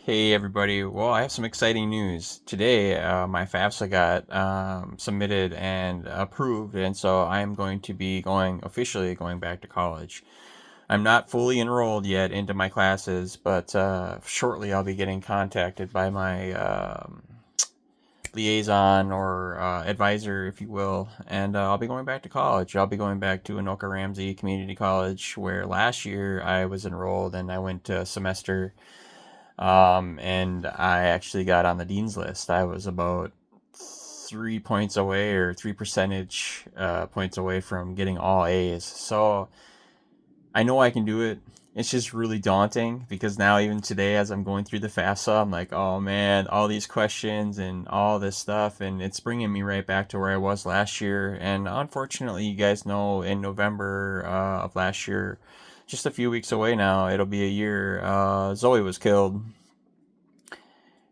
Hey everybody. Well, I have some exciting news. Today, my FAFSA got submitted and approved, and so I am going to be officially going back to college. I'm not fully enrolled yet into my classes, but shortly I'll be getting contacted by my liaison or advisor, if you will, and I'll be going back to college. I'll be going back to Anoka Ramsey Community College, where last year I was enrolled and I went to a semester, and I actually got on the dean's list. I was about 3 points away, or three percentage points away from getting all A's. So I know I can do it. It's just really daunting because now, even today, as I'm going through the FAFSA, I'm like, oh man, all these questions and all this stuff, and it's bringing me right back to where I was last year. And unfortunately, you guys know, in November of last year, just a few weeks away now, it'll be a year, Zoe was killed.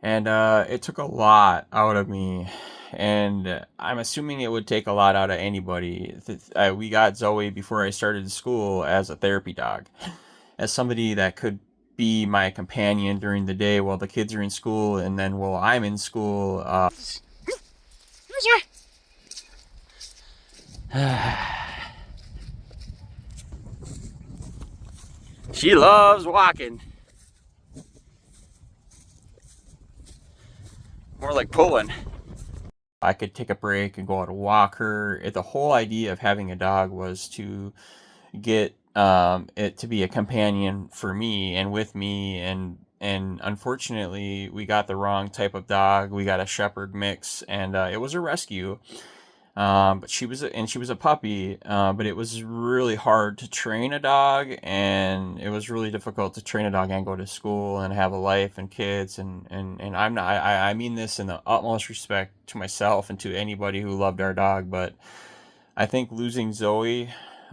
And it took a lot out of me. And I'm assuming it would take a lot out of anybody. We got Zoe before I started school as a therapy dog, as somebody that could be my companion during the day while the kids are in school, and then while I'm in school. She loves walking. More like pulling. I could take a break and go out and walk her. The whole idea of having a dog was to get it to be a companion for me and with me, and unfortunately we got the wrong type of dog. We got a shepherd mix, and it was a rescue, but she was a puppy, but it was really hard to train a dog, and it was really difficult to train a dog and go to school and have a life and kids, and I'm not I mean this in the utmost respect to myself and to anybody who loved our dog, but I think losing Zoe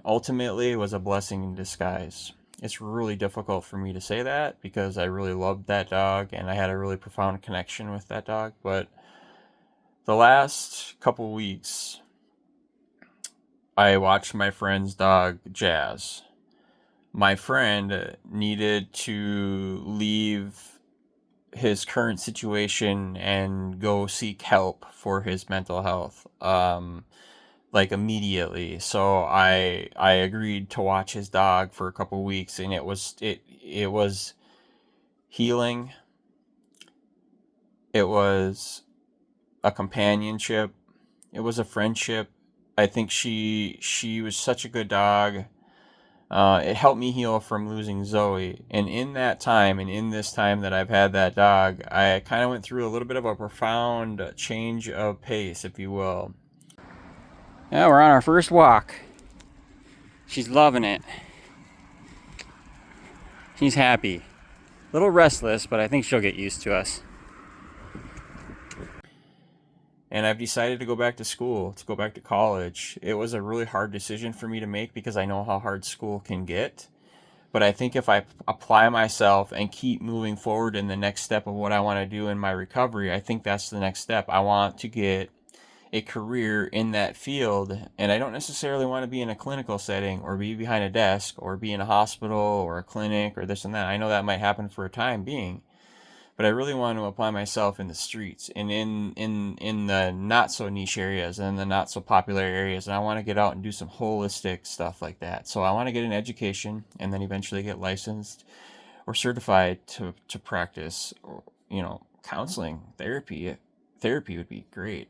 ultimately was a blessing in disguise. It's really difficult for me to say that because I really loved that dog and I had a really profound connection with that dog. But the last couple weeks, I watched my friend's dog, Jazz. My friend needed to leave his current situation and go seek help for his mental health. Like immediately. So I agreed to watch his dog for a couple weeks, and it was healing. It was a companionship. It was a friendship. I think she was such a good dog. It helped me heal from losing Zoe, and in that time, and in this time that I've had that dog, I kind of went through a little bit of a profound change of pace, if you will. Yeah, we're on our first walk. She's loving it. She's happy. A little restless, but I think she'll get used to us. And I've decided to go back to school, to go back to college. It was a really hard decision for me to make because I know how hard school can get. But I think if I apply myself and keep moving forward in the next step of what I want to do in my recovery, I think that's the next step. I want to get a career in that field, and I don't necessarily want to be in a clinical setting or be behind a desk or be in a hospital or a clinic or this and that. I know that might happen for a time being, but I really want to apply myself in the streets and in the not so niche areas and the not so popular areas, and I want to get out and do some holistic stuff like that. So I want to get an education and then eventually get licensed or certified to practice, or, counseling, therapy would be great.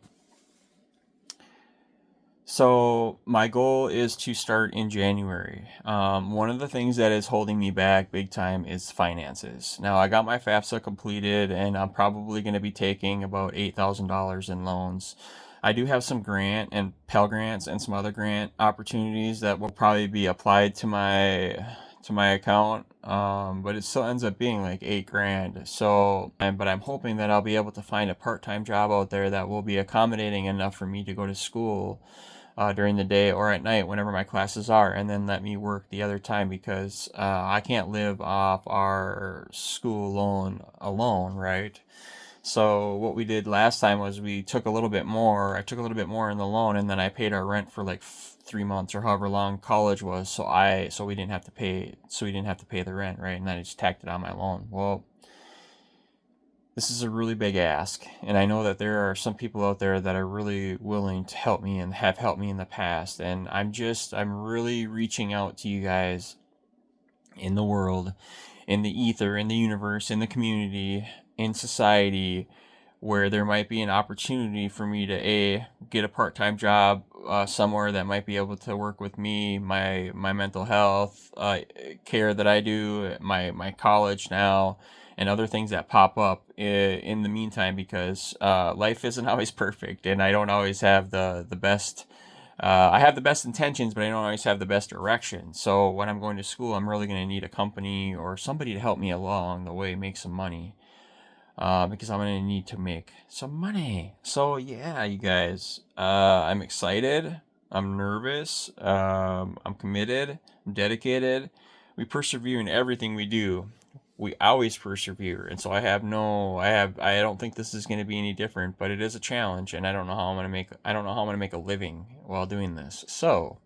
So my goal is to start in January. One of the things that is holding me back big time is finances. Now I got my FAFSA completed, and I'm probably going to be taking about $8,000 in loans. I do have some grant and Pell grants and some other grant opportunities that will probably be applied to my account, but it still ends up being like 8 grand. So, but I'm hoping that I'll be able to find a part-time job out there that will be accommodating enough for me to go to school during the day or at night whenever my classes are, and then let me work the other time because I can't live off our school loan alone, right? So what we did last time was we took a little bit more. I took a little bit more in the loan, and then I paid our rent for like 3 months or however long college was. So we didn't have to pay the rent, right? And then I just tacked it on my loan. Well, this is a really big ask, and I know that there are some people out there that are really willing to help me and have helped me in the past, and I'm really reaching out to you guys in the world, in the ether, in the universe, in the community, in society, where there might be an opportunity for me to get a part-time job somewhere that might be able to work with me, my mental health care that I do, my college now, and other things that pop up in the meantime, because life isn't always perfect, and I don't always have the best. I have the best intentions, but I don't always have the best direction. So when I'm going to school, I'm really going to need a company or somebody to help me along the way, make some money. Because I'm going to need to make some money. So yeah, you guys, I'm excited. I'm nervous. I'm committed. I'm dedicated. We persevere in everything we do. We always persevere, and so I don't think this is going to be any different, but it is a challenge, and I don't know how I'm going to make a living while doing this. So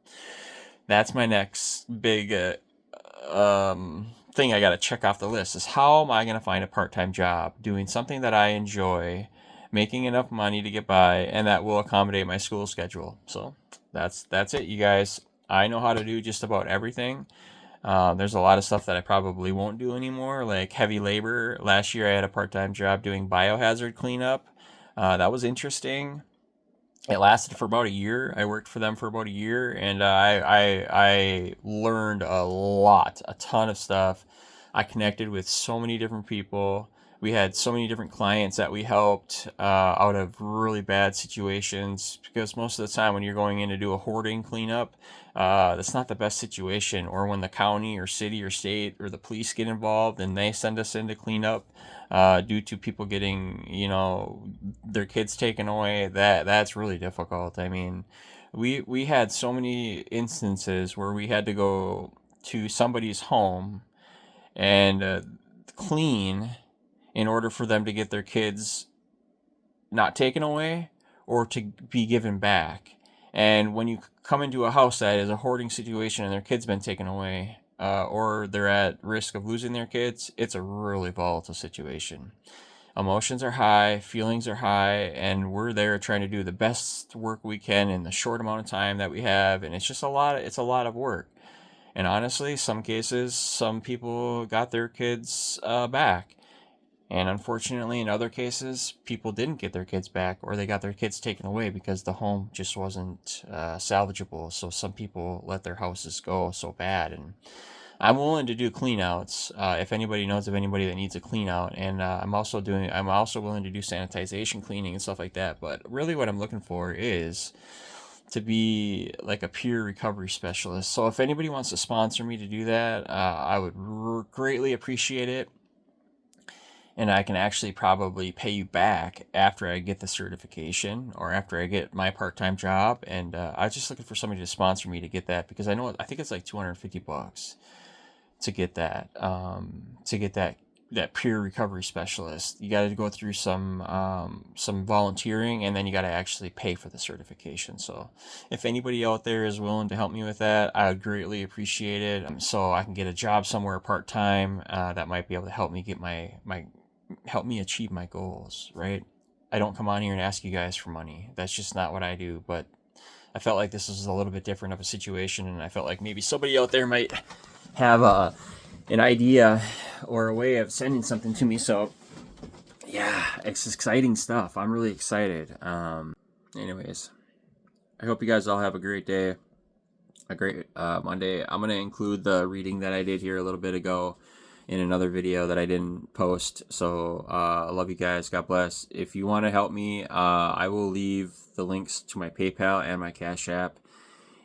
that's my next big thing I got to check off the list, is how am I going to find a part-time job doing something that I enjoy, making enough money to get by, and that will accommodate my school schedule. So that's it, you guys. I know how to do just about everything. There's a lot of stuff that I probably won't do anymore, like heavy labor. Last year I had a part-time job doing biohazard cleanup. That was interesting. It lasted for about a year. I worked for them for about a year, and I learned a ton of stuff. I connected with so many different people. We had so many different clients that we helped out of really bad situations, because most of the time when you're going in to do a hoarding cleanup, that's not the best situation. Or when the county or city or state or the police get involved and they send us in to clean up due to people getting, their kids taken away, that's really difficult. I mean, we had so many instances where we had to go to somebody's home and clean in order for them to get their kids not taken away or to be given back. And when you come into a house that is a hoarding situation and their kid's been taken away, or they're at risk of losing their kids, it's a really volatile situation. Emotions are high, feelings are high, and we're there trying to do the best work we can in the short amount of time that we have, and it's a lot of work. And honestly, some cases, some people got their kids back. And unfortunately, in other cases, people didn't get their kids back, or they got their kids taken away because the home just wasn't salvageable. So some people let their houses go so bad. And I'm willing to do cleanouts if anybody knows of anybody that needs a cleanout. And I'm also willing to do sanitization cleaning and stuff like that. But really, what I'm looking for is to be like a peer recovery specialist. So if anybody wants to sponsor me to do that, I would greatly appreciate it. And I can actually probably pay you back after I get the certification or after I get my part-time job. And I was just looking for somebody to sponsor me to get that, because I think it's like $250 to get that, that peer recovery specialist. You got to go through some volunteering, and then you got to actually pay for the certification. So if anybody out there is willing to help me with that, I would greatly appreciate it. So I can get a job somewhere part-time that might be able to help me get help me achieve my goals, right? I don't come on here and ask you guys for money. That's just not what I do. But I felt like this was a little bit different of a situation, and I felt like maybe somebody out there might have an idea or a way of sending something to me. So yeah, it's exciting stuff. I'm really excited. Anyways, I hope you guys all have a great day, a great Monday. I'm going to include the reading that I did here a little bit ago in another video that I didn't post. So I love you guys. God bless. If you want to help me, I will leave the links to my PayPal and my Cash App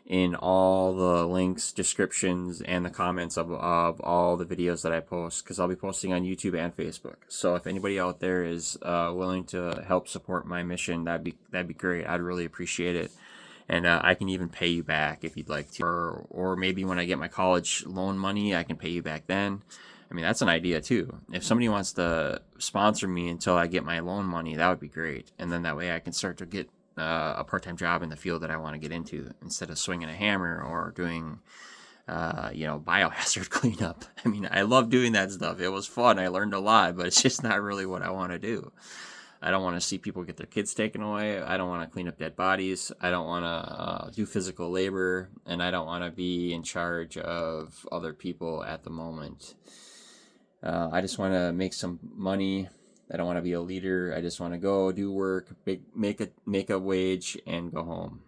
in all the links, descriptions, and the comments of all the videos that I post, because I'll be posting on YouTube and Facebook. So if anybody out there is willing to help support my mission, that'd be great. I'd really appreciate it. And I can even pay you back if you'd like to. Or maybe when I get my college loan money, I can pay you back then. I mean, that's an idea too. If somebody wants to sponsor me until I get my loan money, that would be great. And then that way I can start to get a part-time job in the field that I want to get into, instead of swinging a hammer or doing biohazard cleanup. I mean, I love doing that stuff. It was fun. I learned a lot, but it's just not really what I want to do. I don't want to see people get their kids taken away. I don't want to clean up dead bodies. I don't want to do physical labor, and I don't want to be in charge of other people at the moment. I just want to make some money. I don't want to be a leader. I just want to go do work, make a wage, and go home.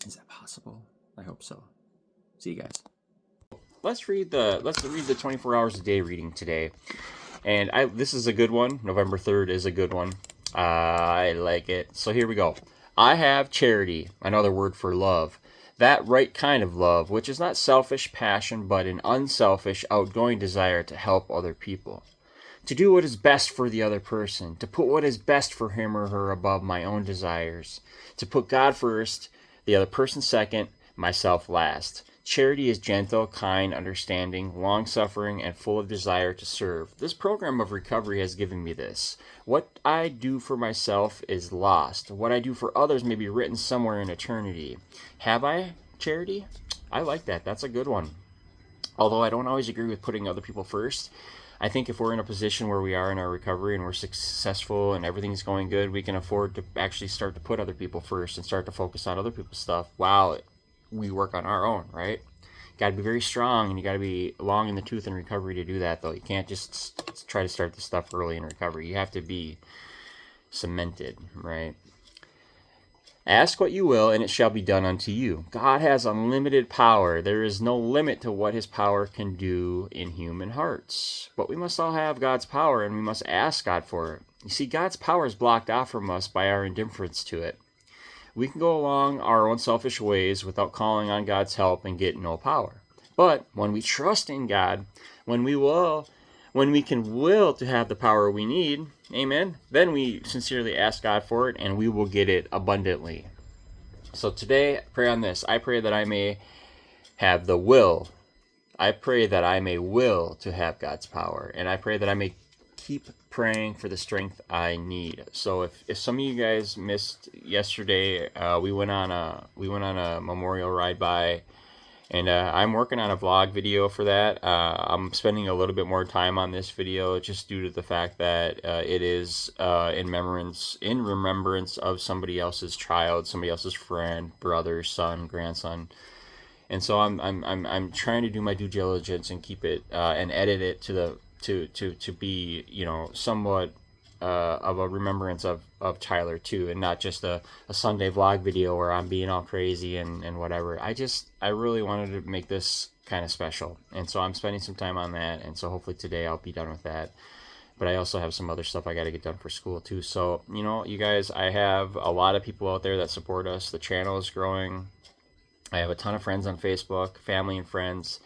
Is that possible? I hope so. See you guys. Let's read the 24 hours a day reading today. And this is a good one. November 3rd is a good one. I like it. So here we go. I have charity, another word for love. That right kind of love, which is not selfish passion, but an unselfish, outgoing desire to help other people. To do what is best for the other person. To put what is best for him or her above my own desires. To put God first, the other person second, myself last. Charity is gentle, kind, understanding, long-suffering, and full of desire to serve. This program of recovery has given me this. What I do for myself is lost. What I do for others may be written somewhere in eternity. Have I charity? I like that. That's a good one. Although I don't always agree with putting other people first. I think if we're in a position where we are in our recovery and we're successful and everything's going good, we can afford to actually start to put other people first and start to focus on other people's stuff while we work on our own, right? Got to be very strong, and you got to be long in the tooth in recovery to do that, though. You can't just try to start this stuff early in recovery. You have to be cemented, right? Ask what you will, and it shall be done unto you. God has unlimited power. There is no limit to what his power can do in human hearts. But we must all have God's power, and we must ask God for it. You see, God's power is blocked off from us by our indifference to it. We can go along our own selfish ways without calling on God's help and get no power. But when we trust in God, when we can will to have the power we need, amen, then we sincerely ask God for it and we will get it abundantly. So today, pray on this. I pray that I may have the will. I pray that I may will to have God's power. And I pray that I may keep praying for the strength I need. So if some of you guys missed yesterday, we went on a memorial ride by, and I'm working on a vlog video for that. I'm spending a little bit more time on this video just due to the fact that it is in remembrance of somebody else's child, somebody else's friend, brother, son, grandson. And so I'm trying to do my due diligence and keep it and edit it to be, somewhat of a remembrance of Tyler too, and not just a Sunday vlog video where I'm being all crazy and whatever. I really wanted to make this kind of special, and so I'm spending some time on that, and so hopefully today I'll be done with that. But I also have some other stuff I got to get done for school too. So, you guys, I have a lot of people out there that support us. The channel is growing. I have a ton of friends on Facebook, family and friends.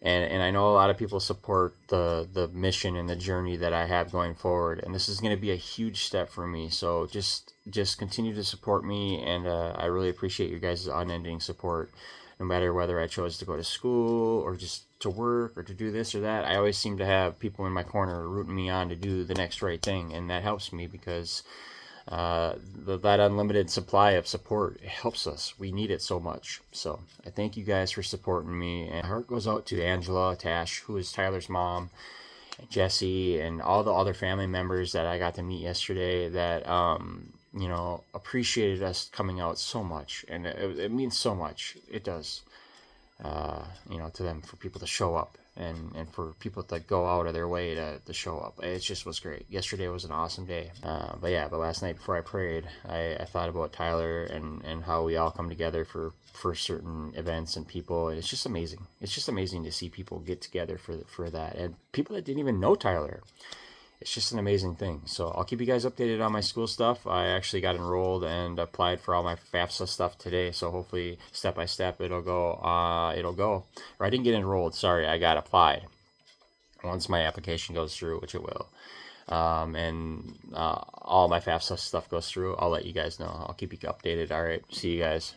And I know a lot of people support the mission and the journey that I have going forward. And this is going to be a huge step for me. So just continue to support me. And I really appreciate you guys' unending support. No matter whether I chose to go to school or just to work or to do this or that, I always seem to have people in my corner rooting me on to do the next right thing. And that helps me because that unlimited supply of support helps us. We need it so much. So I thank you guys for supporting me, and my heart goes out to Angela Tash, who is Tyler's mom, and Jesse, and all the other family members that I got to meet yesterday that appreciated us coming out so much. And it means so much. It does, to them, for people to show up and for people to go out of their way to show up. It just was great. Yesterday was an awesome day. But last night before I prayed, I thought about Tyler and how we all come together for certain events and people. And it's just amazing. It's just amazing to see people get together for that. And people that didn't even know Tyler. It's just an amazing thing. So I'll keep you guys updated on my school stuff. I actually got enrolled and applied for all my FAFSA stuff today. So hopefully step by step it'll go. Or I didn't get enrolled. Sorry, I got applied. Once my application goes through, which it will, and all my FAFSA stuff goes through, I'll let you guys know. I'll keep you updated. All right. See you guys.